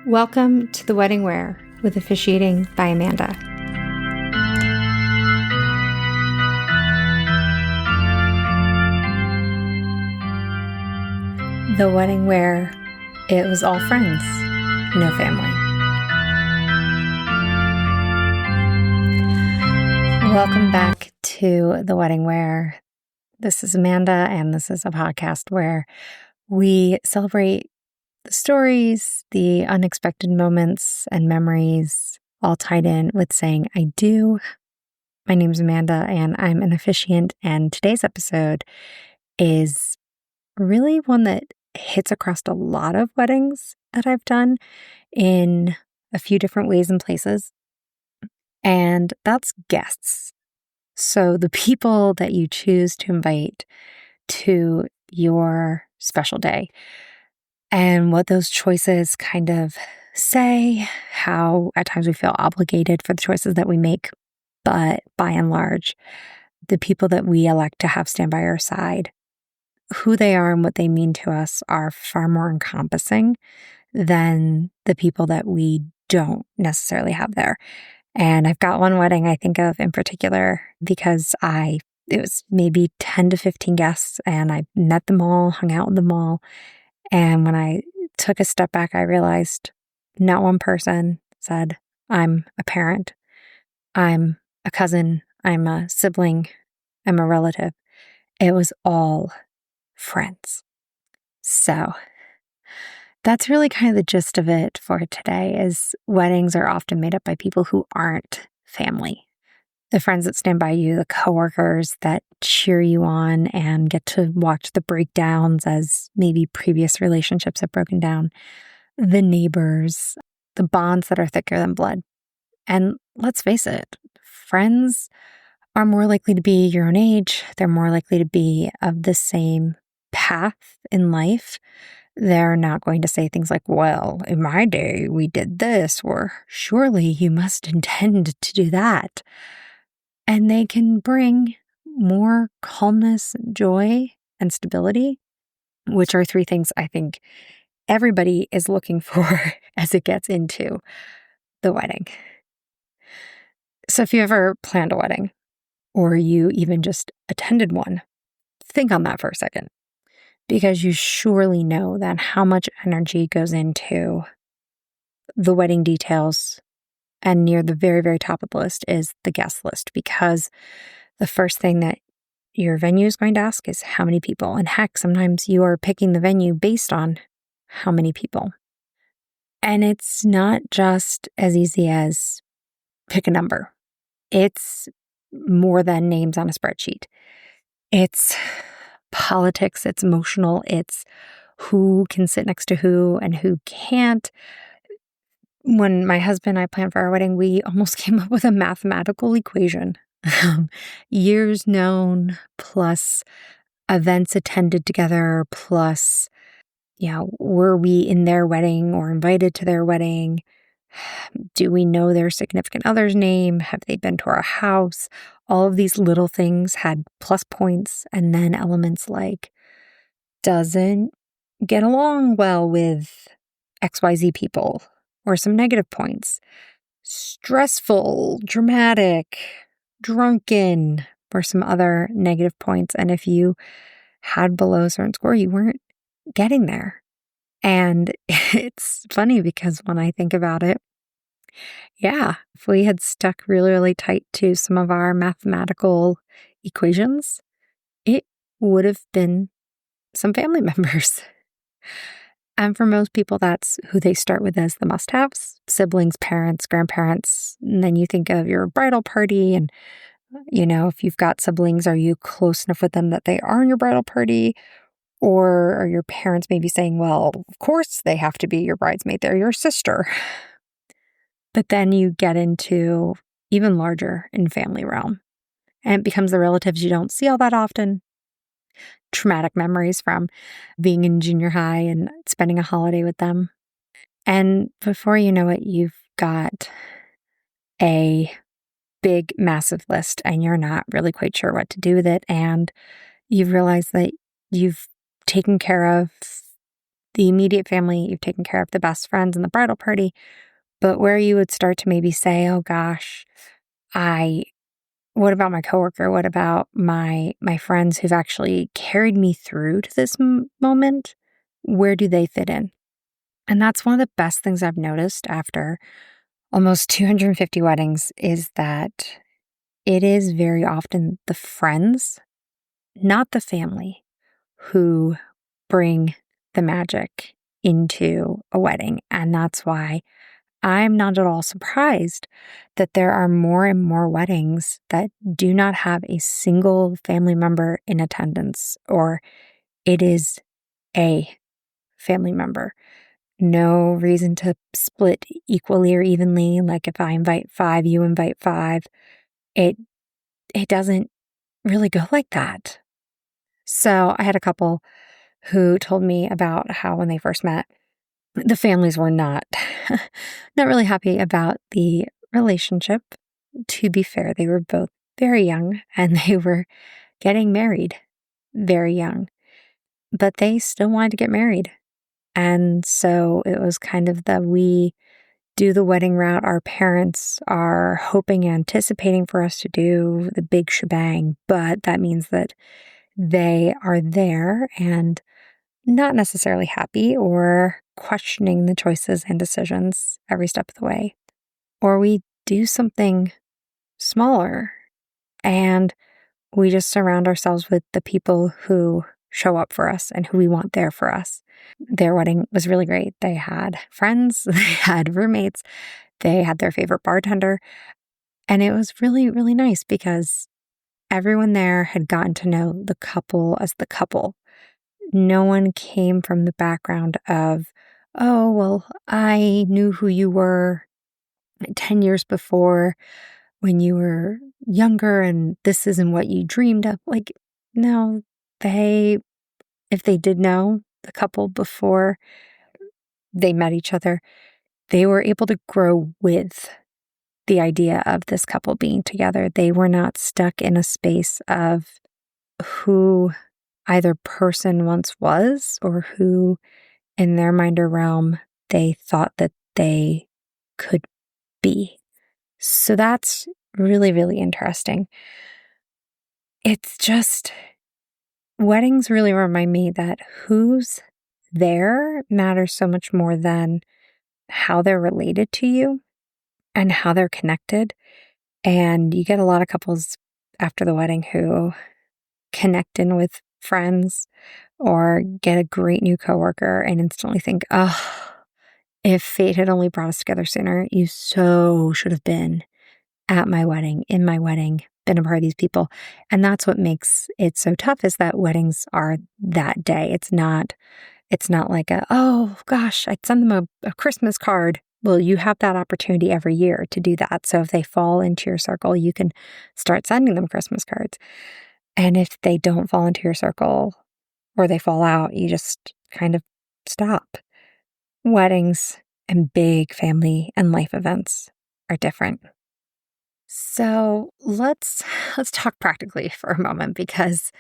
Welcome to The Wedding Wear with Officiating by Amanda. The wedding where it was all friends, no family. Welcome back to The Wedding Wear. This is Amanda, and this is a podcast where we celebrate the stories, the unexpected moments and memories, all tied in with saying I do. My name is Amanda, and I'm an officiant, and today's episode is really one that hits across a lot of weddings that I've done in a few different ways and places, and that's guests. So the people that you choose to invite to your special day and what those choices kind of say, how at times we feel obligated for the choices that we make, but by and large, the people that we elect to have stand by our side, who they are and what they mean to us are far more encompassing than the people that we don't necessarily have there. And I've got one wedding I think of in particular because it was maybe 10 to 15 guests, and I met them all, hung out with them all. And when I took a step back, I realized not one person said, I'm a parent, I'm a cousin, I'm a sibling, I'm a relative. It was all friends. So that's really kind of the gist of it for today, is weddings are often made up by people who aren't family. The friends that stand by you, the coworkers that cheer you on and get to watch the breakdowns as maybe previous relationships have broken down, the neighbors, the bonds that are thicker than blood. And let's face it, friends are more likely to be your own age. They're more likely to be of the same path in life. They're not going to say things like, well, in my day, we did this, or surely you must intend to do that. And they can bring more calmness, joy, and stability, which are three things I think everybody is looking for as it gets into the wedding. So if you ever planned a wedding, or you even just attended one, think on that for a second, because you surely know that how much energy goes into the wedding details. And near the very, very top of the list is the guest list, because the first thing that your venue is going to ask is how many people. And heck, sometimes you are picking the venue based on how many people. And it's not just as easy as pick a number. It's more than names on a spreadsheet. It's politics, it's emotional, it's who can sit next to who and who can't. When my husband and I planned for our wedding, we almost came up with a mathematical equation. Years known plus events attended together plus, were we in their wedding or invited to their wedding? Do we know their significant other's name? Have they been to our house? All of these little things had plus points, and then elements like doesn't get along well with XYZ people, or some negative points. Stressful, dramatic, drunken, or some other negative points. And if you had below a certain score, you weren't getting there. And it's funny because when I think about it, if we had stuck really, really tight to some of our mathematical equations, it would have been some family members. And for most people, that's who they start with as the must-haves: siblings, parents, grandparents. And then you think of your bridal party, and, if you've got siblings, are you close enough with them that they are in your bridal party? Or are your parents maybe saying, well, of course they have to be your bridesmaid, they're your sister. But then you get into even larger in family realm, and it becomes the relatives you don't see all that often. Traumatic memories from being in junior high and spending a holiday with them. And before you know it, you've got a big, massive list, and you're not really quite sure what to do with it. And you've realized that you've taken care of the immediate family, you've taken care of the best friends and the bridal party, but where you would start to maybe say, oh gosh, what about my coworker? What about my friends who've actually carried me through to this moment? Where do they fit in? And that's one of the best things I've noticed after almost 250 weddings is that it is very often the friends, not the family, who bring the magic into a wedding. And that's why I'm not at all surprised that there are more and more weddings that do not have a single family member in attendance, or it is a family member. No reason to split equally or evenly. Like if I invite 5, you invite 5. It doesn't really go like that. So I had a couple who told me about how when they first met, the families were not not really happy about the relationship. To be fair, they were both very young and they were getting married very young, but they still wanted to get married. And so it was kind of we do the wedding route our parents are hoping, anticipating for us to do, the big shebang, but that means that they are there and not necessarily happy or questioning the choices and decisions every step of the way. Or we do something smaller and we just surround ourselves with the people who show up for us and who we want there for us. Their wedding was really great. They had friends, they had roommates, they had their favorite bartender. And it was really, really nice because everyone there had gotten to know the couple as the couple. No one came from the background of, oh, well, I knew who you were 10 years before when you were younger and this isn't what you dreamed of. Like, no, if they did know the couple before they met each other, they were able to grow with the idea of this couple being together. They were not stuck in a space of who either person once was or who in their mind or realm they thought that they could be. So that's really, really interesting. It's just, weddings really remind me that who's there matters so much more than how they're related to you and how they're connected. And you get a lot of couples after the wedding who connect in with friends or get a great new coworker and instantly think, oh, if fate had only brought us together sooner, you so should have been at my wedding, in my wedding, been a part of these people. And that's what makes it so tough, is that weddings are that day. It's not like oh gosh, I'd send them a Christmas card. Well, you have that opportunity every year to do that. So if they fall into your circle, you can start sending them Christmas cards. And if they don't fall into your circle or they fall out, you just kind of stop. Weddings and big family and life events are different. So let's talk practically for a moment, because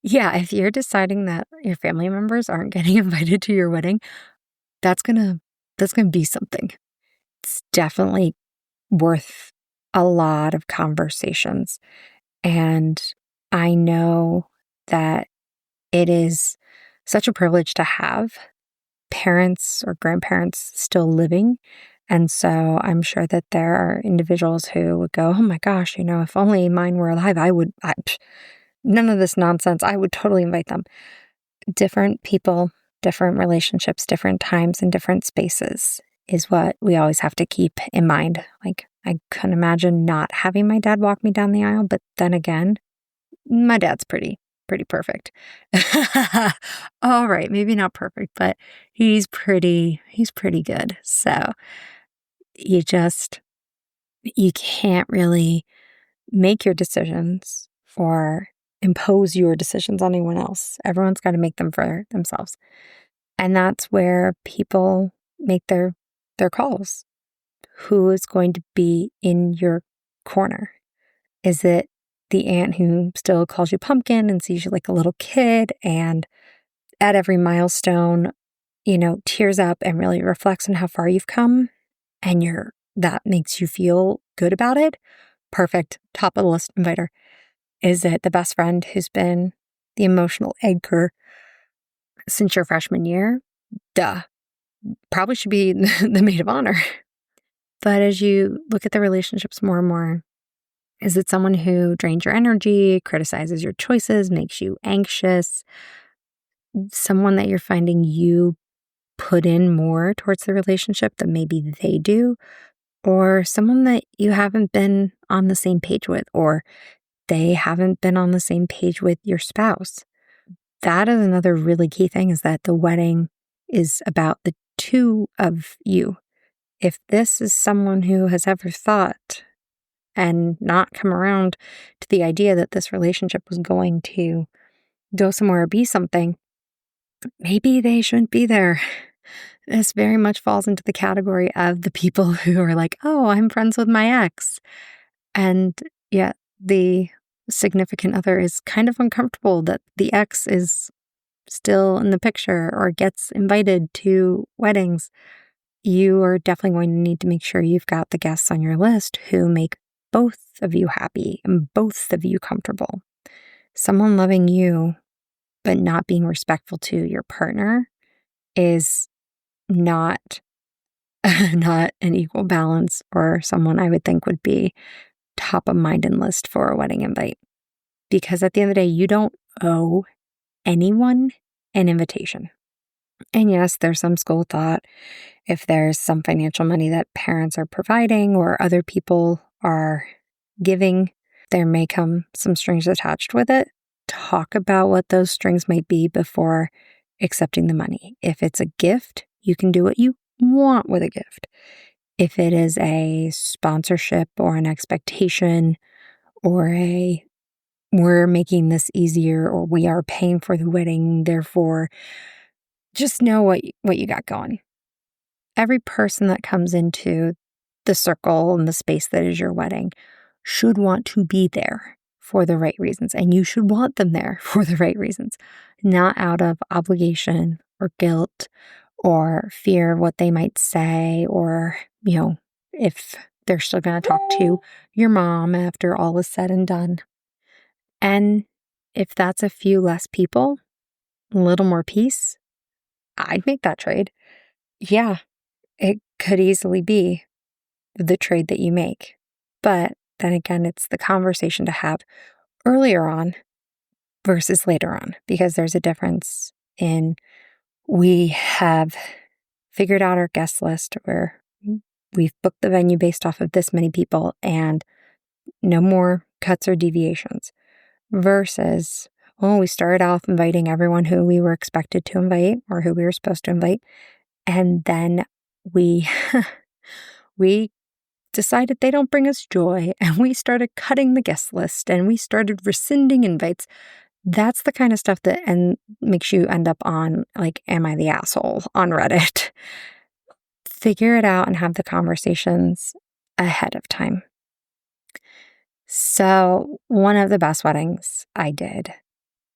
yeah, if you're deciding that your family members aren't getting invited to your wedding, that's gonna be something. It's definitely worth a lot of conversations. And I know that it is such a privilege to have parents or grandparents still living. And so I'm sure that there are individuals who would go, oh my gosh, if only mine were alive, none of this nonsense, I would totally invite them. Different people, different relationships, different times, and different spaces is what we always have to keep in mind. Like, I couldn't imagine not having my dad walk me down the aisle, but then again, my dad's pretty perfect. All right, maybe not perfect, but he's pretty good. So you can't really make your decisions or impose your decisions on anyone else. Everyone's got to make them for themselves. And that's where people make their calls. Who is going to be in your corner? Is it the aunt who still calls you pumpkin and sees you like a little kid, and at every milestone tears up and really reflects on how far you've come and that makes you feel good about it, perfect. Top of the list inviter. Is it the best friend who's been the emotional anchor since your freshman year? Duh. Probably should be the maid of honor. But as you look at the relationships more and more, is it someone who drains your energy, criticizes your choices, makes you anxious? Someone that you're finding you put in more towards the relationship than maybe they do? Or someone that you haven't been on the same page with, or they haven't been on the same page with your spouse? That is another really key thing, is that the wedding is about the two of you. If this is someone who has ever thought and not come around to the idea that this relationship was going to go somewhere or be something, maybe they shouldn't be there. This very much falls into the category of the people who are like, oh, I'm friends with my ex. And yet the significant other is kind of uncomfortable that the ex is still in the picture or gets invited to weddings. You are definitely going to need to make sure you've got the guests on your list who make both of you happy and both of you comfortable. Someone loving you but not being respectful to your partner is not not an equal balance, or someone I would think would be top of mind and list for a wedding invite. Because at the end of the day, you don't owe anyone an invitation. And yes, there's some school of thought, if there's some financial money that parents are providing or other people are giving, there may come some strings attached with it. Talk about what those strings might be before accepting the money. If it's a gift, you can do what you want with a gift. If it is a sponsorship or an expectation or we're making this easier, or we are paying for the wedding, therefore just know what you got going. Every person that comes into the circle and the space that is your wedding should want to be there for the right reasons. And you should want them there for the right reasons, not out of obligation or guilt or fear of what they might say, or, if they're still going to talk to your mom after all is said and done. And if that's a few less people, a little more peace, I'd make that trade. Yeah, it could easily be the trade that you make. But then again, it's the conversation to have earlier on versus later on, because there's a difference in, we have figured out our guest list where we've booked the venue based off of this many people and no more cuts or deviations, versus, well, we started off inviting everyone who we were expected to invite or who we were supposed to invite. And then we decided they don't bring us joy, and we started cutting the guest list and we started rescinding invites. That's the kind of stuff that makes you end up on, like, Am I the Asshole on Reddit? Figure it out and have the conversations ahead of time. So one of the best weddings I did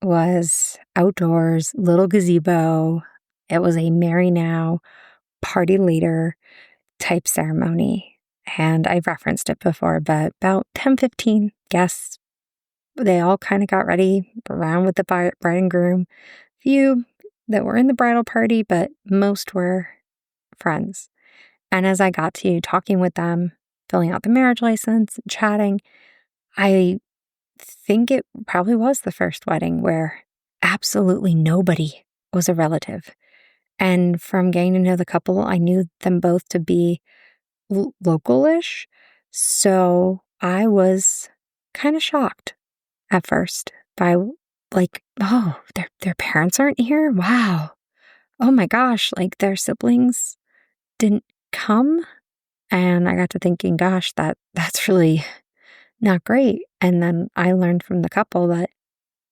was outdoors, little gazebo. It was a marry now, party later type ceremony. And I've referenced it before, but about 10-15 guests, they all kind of got ready around with the bride and groom. Few that were in the bridal party, but most were friends. And as I got to talking with them, filling out the marriage license, chatting, I think it probably was the first wedding where absolutely nobody was a relative. And from getting to know the couple, I knew them both to be local-ish. So I was kind of shocked at first by, like, oh, their parents aren't here? Wow. Oh my gosh, like, their siblings didn't come? And I got to thinking, gosh, that's really not great. And then I learned from the couple that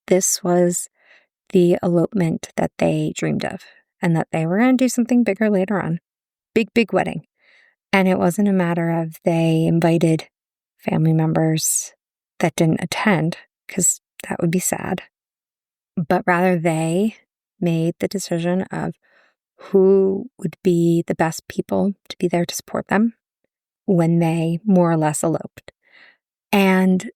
this was the elopement that they dreamed of, and that they were going to do something bigger later on. Big wedding. And it wasn't a matter of they invited family members that didn't attend, because that would be sad. But rather they made the decision of, who would be the best people to be there to support them when they more or less eloped. And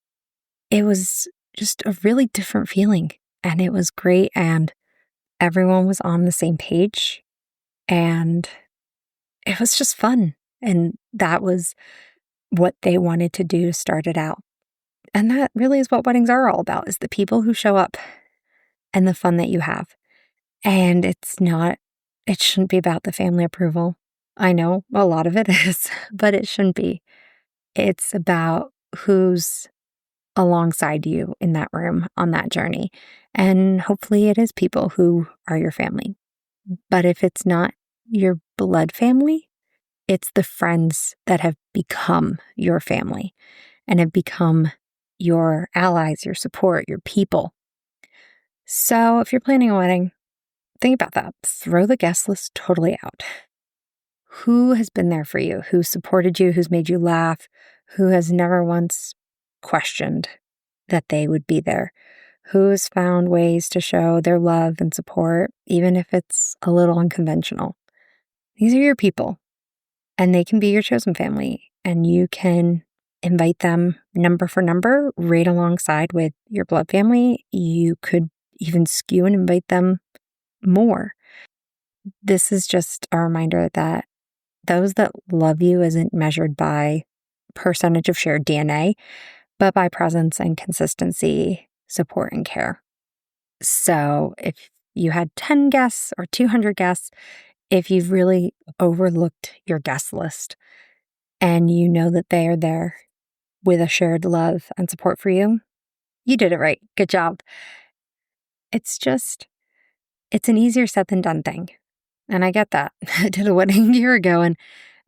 it was just a really different feeling. And it was great. And everyone was on the same page. And it was just fun. And that was what they wanted to do to start it out. And that really is what weddings are all about, is the people who show up and the fun that you have. And it shouldn't be about the family approval. I know a lot of it is, but it shouldn't be. It's about who's alongside you in that room on that journey. And hopefully it is people who are your family. But if it's not your blood family, it's the friends that have become your family and have become your allies, your support, your people. So if you're planning a wedding, think about that. Throw the guest list totally out. Who has been there for you? Who supported you? Who's made you laugh? Who has never once questioned that they would be there? Who has found ways to show their love and support, even if it's a little unconventional? These are your people, and they can be your chosen family, and you can invite them number for number right alongside with your blood family. You could even skew and invite them more. This is just a reminder that those that love you isn't measured by percentage of shared DNA, but by presence and consistency, support, and care. So if you had 10 guests or 200 guests, if you've really overlooked your guest list and you know that they are there with a shared love and support for you, you did it right. Good job. It's an easier said than done thing. And I get that. I did a wedding a year ago and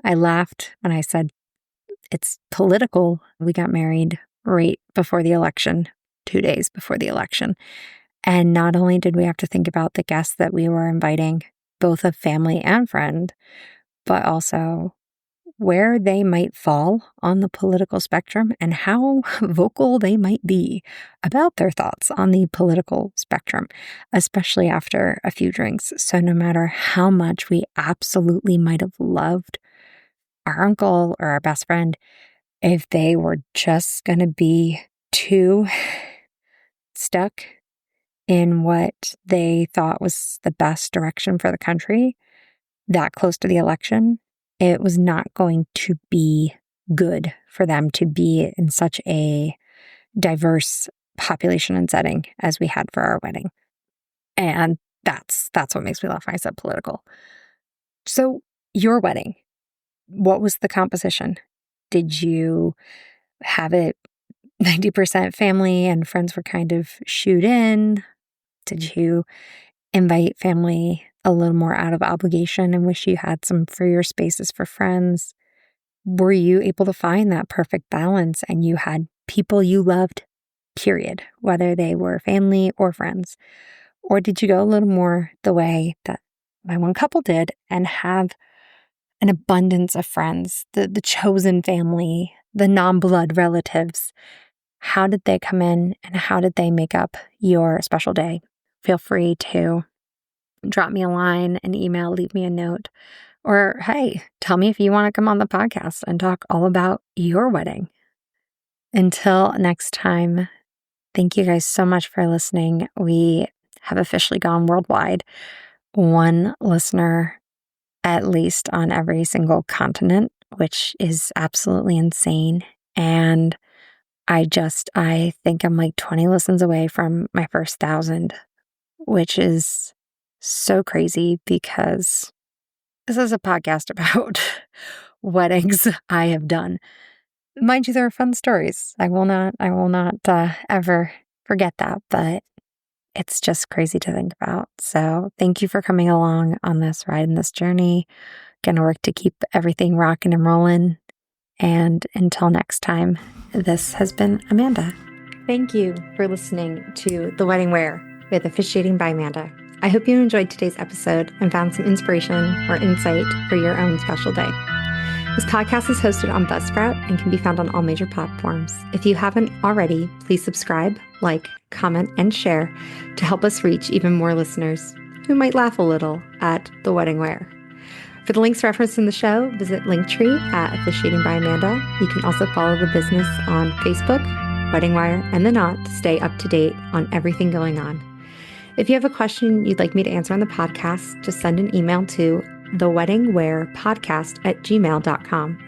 I laughed when I said it's political. We got married right before the election, 2 days before the election. And not only did we have to think about the guests that we were inviting, both of family and friend, but also where they might fall on the political spectrum and how vocal they might be about their thoughts on the political spectrum, especially after a few drinks. So no matter how much we absolutely might have loved our uncle or our best friend, if they were just going to be too stuck in what they thought was the best direction for the country that close to the election, it was not going to be good for them to be in such a diverse population and setting as we had for our wedding. And that's what makes me laugh when I said political. So your wedding, what was the composition? Did you have it 90% family and friends were kind of shoot in? Did you invite family a little more out of obligation and wish you had some freer spaces for friends? Were you able to find that perfect balance and you had people you loved, period, whether they were family or friends? Or did you go a little more the way that my one couple did and have an abundance of friends, the chosen family, the non-blood relatives? How did they come in and how did they make up your special day? Feel free to drop me a line, an email, leave me a note, or hey, tell me if you want to come on the podcast and talk all about your wedding. Until next time, thank you guys so much for listening. We have officially gone worldwide. One listener at least on every single continent, which is absolutely insane. And I think I'm like 20 listens away from my first 1,000, which is so crazy because this is a podcast about weddings I have done. Mind you, there are fun stories. I will not ever forget that, but it's just crazy to think about. So thank you for coming along on this ride and this journey. Gonna work to keep everything rocking and rolling. And until next time, this has been Amanda. Thank you for listening to The Wedding Wear with Officiating by Amanda. I hope you enjoyed today's episode and found some inspiration or insight for your own special day. This podcast is hosted on Buzzsprout and can be found on all major platforms. If you haven't already, please subscribe, like, comment, and share to help us reach even more listeners. who might laugh a little at the wedding wear. For the links referenced in the show, visit Linktree at Officiating by Amanda. You can also follow the business on Facebook, Wedding Wire, and The Knot to stay up to date on everything going on. If you have a question you'd like me to answer on the podcast, just send an email to theweddingwearpodcast@gmail.com.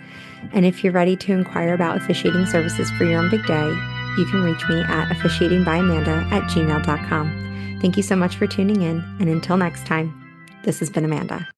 And if you're ready to inquire about officiating services for your own big day, you can reach me at officiatingbyamanda@gmail.com. Thank you so much for tuning in, and until next time, this has been Amanda.